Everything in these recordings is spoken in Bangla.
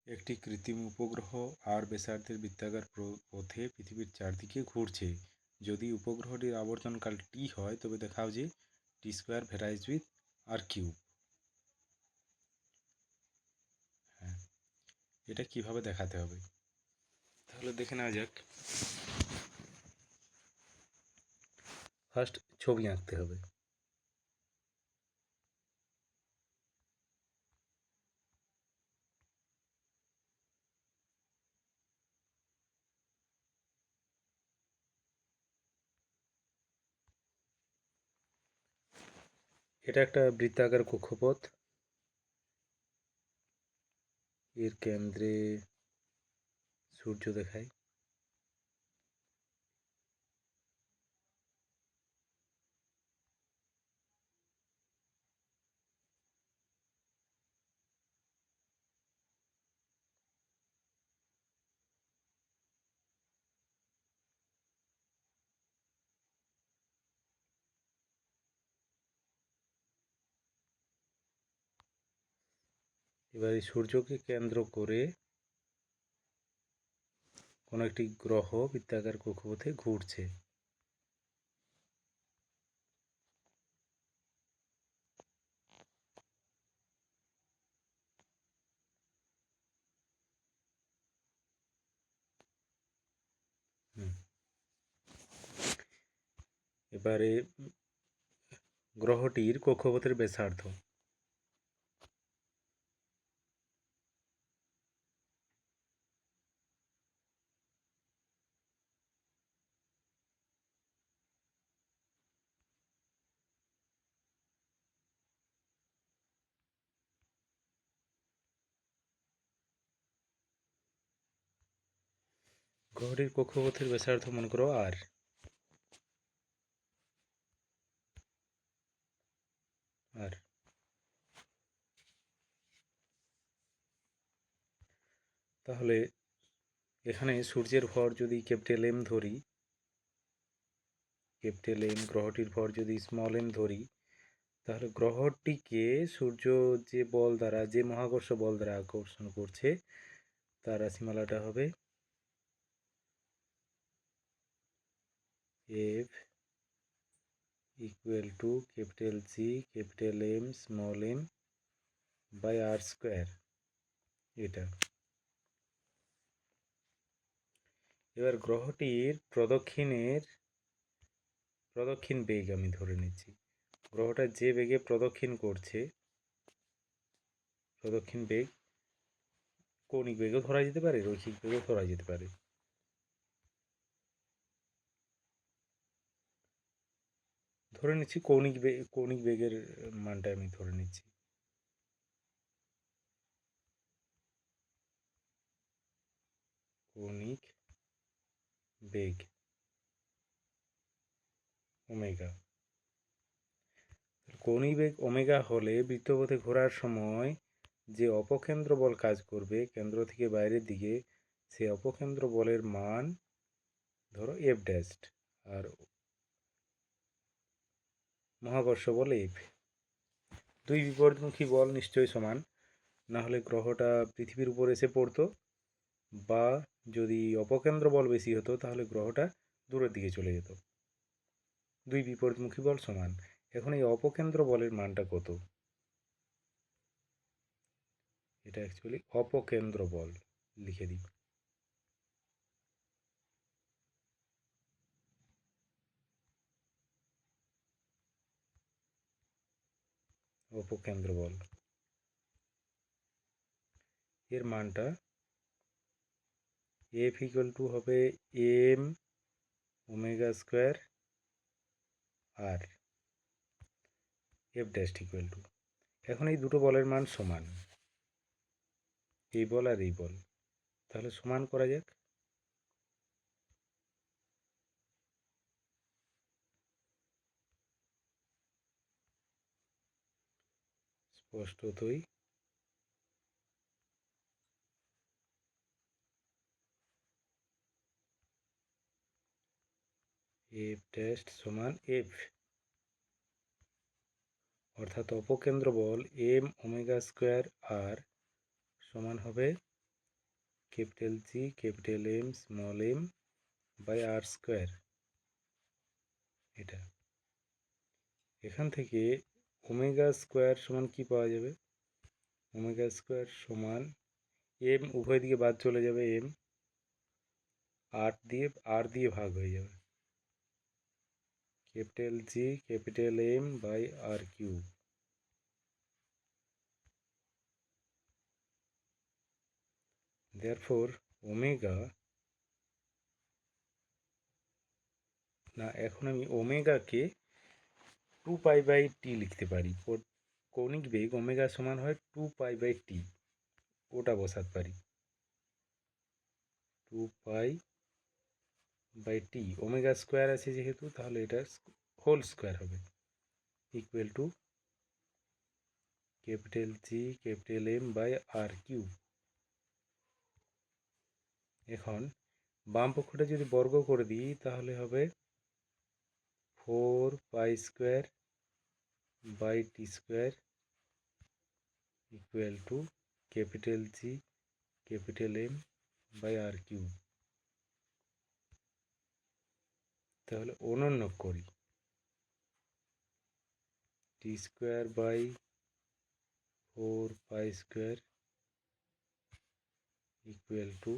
একটি কৃত্রিম উপগ্রহ আর ব্যাসার্ধের বৃত্তাকার পথে পৃথিবীর চারদিকে ঘুরছে। যদি উপগ্রহটির আবর্তনকাল টি হয় তবে দেখাও যে T square varies with R cube. হ্যাঁ, এটা কিভাবে দেখাতে হবে তাহলে দেখে নেওয়া যাক। ফার্স্ট ছবি আঁকতে হবে। এটা একটা বৃত্তাকার কক্ষপথ। এর কেন্দ্রে সূর্য দেখায়। এবার এই সূর্যকে কেন্দ্র করে কোনো একটি গ্রহ বৃত্তাকার কক্ষপথে ঘুরছে। এবারে গ্রহটির কক্ষপথের ব্যাসার্ধ। গ্রহটির কক্ষপথের ব্যাসার্ধ মনে করো আর। তাহলে এখানে সূর্যের ভর যদি ক্যাপিটাল এম ধরি, ক্যাপিটাল এম, গ্রহটির ভর যদি স্মল এম ধরি, তাহলে গ্রহটিকে সূর্য যে বল দ্বারা, যে মহাকর্ষ বল দ্বারা আকর্ষণ করছে তার রাশিমালাটা হবে F equal to capital G capital M small M by R square. এটা এবার গ্রহটির প্রদক্ষিণ বেগ আমি ধরে নিচ্ছি। গ্রহটা যে বেগে প্রদক্ষিণ করছে, প্রদক্ষিণ বেগ কৌণিক বেগও ধরা যেতে পারে, রৈখিক বেগও ধরা যেতে পারে। ধরে নিচ্ছি কৌণিক বেগের মানটা আমি ধরে নিচ্ছি। কৌণিক বেগ ওমেগা। কৌণিক বেগ ওমেগা হলে বৃত্তপথে ঘোরার সময় যে অপকেন্দ্র বল কাজ করবে কেন্দ্র থেকে বাইরের দিকে, সে অপকেন্দ্র বলের মান ধরো এফ ড্যাস্ট, আর মহাকর্ষ বল এফ। দুই বিপরীতমুখী বল নিশ্চয়ই সমান, না হলে গ্রহটা পৃথিবীর উপর এসে পড়তো, বা যদি অপকেন্দ্র বল বেশি হতো তাহলে গ্রহটা দূরের দিকে চলে যেত। দুই বিপরীতমুখী বল সমান। এখন এই অপকেন্দ্র বলের মানটা কত? এটা অ্যাকচুয়ালি অপকেন্দ্র বল, লিখে দিই। অপকেন্দ্র বল এর মানটা এফ ইকুয়াল টু হবে m omega square R F dash equal to. এখন এই দুটো বলের মান সমান, এই বল আর এই বল, তাহলে সমান করা যাক। স্পষ্টতই এফ ড্যাশ সমান এফ, অর্থাৎ অপকেন্দ্র বল এম ওমেগা স্কোয়ার আর সমান হবে capital G capital M small M by R square. এটা এখান থেকে ওমেগা স্কোয়ার সমান কি পাওয়া যাবে? ওমেগা স্কোয়ার সমান এম উভয় দিকে বাদ চলে যাবে, এম আর দিয়ে ভাগ হয়ে যাবে, capital G capital M by R cube. therefore omega, না এখন আমি ওমেগাকে 2π/t লিখতে পারি। কৌণিক বেগ ওমেগা সমান হয় 2π/t, ওটা বসাতে পারি। 2π/t ওমেগা স্কোয়ার আছে যেহেতু, তাহলে এটা হোল স্কোয়ার হবে, equal to capital G capital M by R cube. এখন বাম পক্ষটা যদি বর্গ করে দিই তাহলে হবে 4π² equal to capital G capital M by R cube. তাহলে অনুন্নক করি, t²/4π² equal to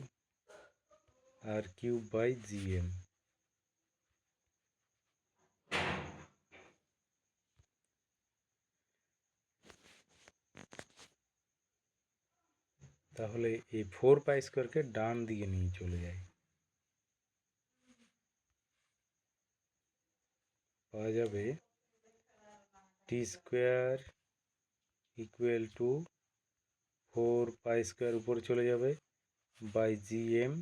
R cube by GM. তাহলে এই 4π² ডান দিকে নিয়ে চলে যায়, পাওয়া যাবে t² ইকুয়াল টু 4π² উপরে চলে যাবে by GM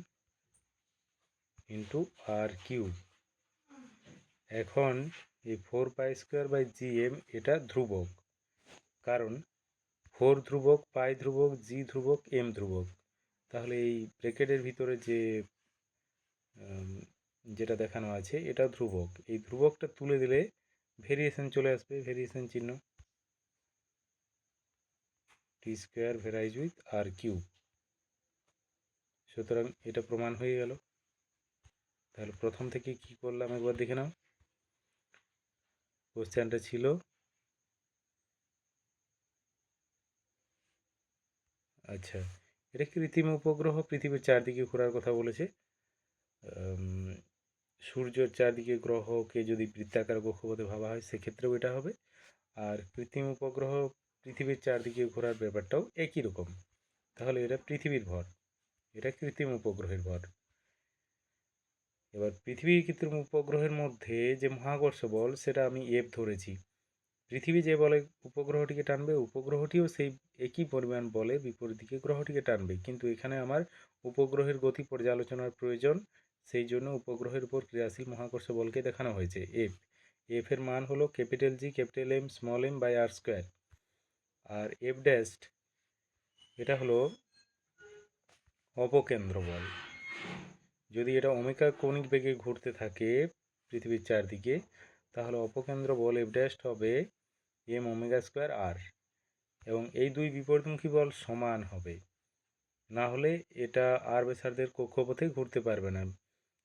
into r cube. এখন এই 4π²/জিএম এটা ধ্রুবক, কারণ 4 ধ্রুবক, পাই ধ্রুবক, জি ধ্রুবক, এম ধ্রুবক। তাহলে এই ব্র্যাকেটের ভিতরে যেটা দেখানো আছে এটা ধ্রুবক। এই ধ্রুবকটা তুলে দিলে ভেরিয়েশন চলে আসবে, ভেরিয়েশন চিহ্ন, t² ভ্যারাইজ উইথ আর কিউব। সুতরাং এটা প্রমাণ হয়ে গেল। তাহলে প্রথম থেকে কি করলাম একবার দেখে নাও। কোশ্চেনটা ছিল আচ্ছা, এটা কৃত্রিম উপগ্রহ পৃথিবীর চারদিকে ঘোরার কথা বলেছে। সূর্যের চারদিকে গ্রহকে যদি বৃত্তাকার কক্ষপথে ভাবা হয় সেক্ষেত্রেও এটা হবে। আর কৃত্রিম উপগ্রহ পৃথিবীর চারদিকে ঘোরার ব্যাপারটাও একই রকম। তাহলে এটা পৃথিবীর ভর, এটা কৃত্রিম উপগ্রহের ভর। এবার পৃথিবীর কৃত্রিম উপগ্রহের মধ্যে যে মহাকর্ষ বল সেটা আমি এফ ধরেছি। পৃথিবী যে বলে উপগ্রহটিকে টানবে, উপগ্রহটিও সেই একই পরিমাণ বলে বিপরীত দিকে গ্রহটিকে টানবে। কিন্তু এখানে আমার উপগ্রহের গতি পর্যালোচনার প্রয়োজন, সেই জন্য উপগ্রহের উপর ক্রিয়াশীল মহাকর্ষ বলকে দেখানো হয়েছে এফ। এফ এর মান হলো capital G capital M small M by R square. R F dash এটা হলো অপকেন্দ্র বল। যদি এটা ওমেগা কৌণিক বেগে ঘুরতে থাকে পৃথিবীর চারদিকে, তাহলে অপকেন্দ্র বল এফ ড্যাস্ট হবে এম ওমেগা স্কোয়ার আর, এবং এই দুই বিপরীতমুখী বল সমান হবে, না হলে এটা আর ব্যাসার্ধের কক্ষপথে ঘুরতে পারবে না।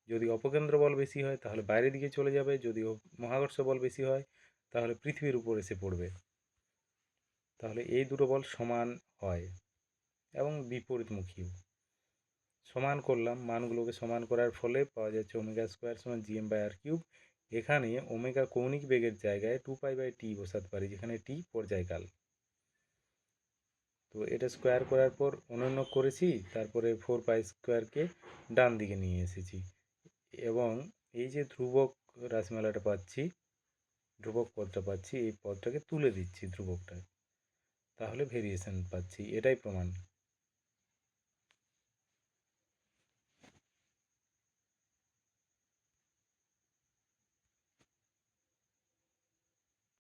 যদি অপকেন্দ্র বল বেশি হয় তাহলে বাইরের দিকে চলে যাবে, যদি মহাকর্ষ বল বেশি হয় তাহলে পৃথিবীর উপর এসে পড়বে। তাহলে এই দুটো বল সমান হয় এবং বিপরীতমুখী। সমান করলাম, মানগুলোকে সমান করার ফলে পাওয়া যাচ্ছে ওমেগা স্কোয়ার সমান জিএম বাই আর কিউব। এখানে ওমেগা কৌণিক বেগের জায়গায় 2π/t বসাতে পারি, যেখানে টি পর্যায়কাল। তো এটা স্কোয়ার করার পর অনুন্নক করেছি, তারপরে 4π² ডান দিকে নিয়ে এসেছি, এবং এই যে ধ্রুবক রাশিমালাটা পাচ্ছি, ধ্রুবক পদটা পাচ্ছি, এই পদটাকে তুলে দিচ্ছি ধ্রুবকটা, তাহলে ভেরিয়েশন পাচ্ছি। এটাই প্রমাণ।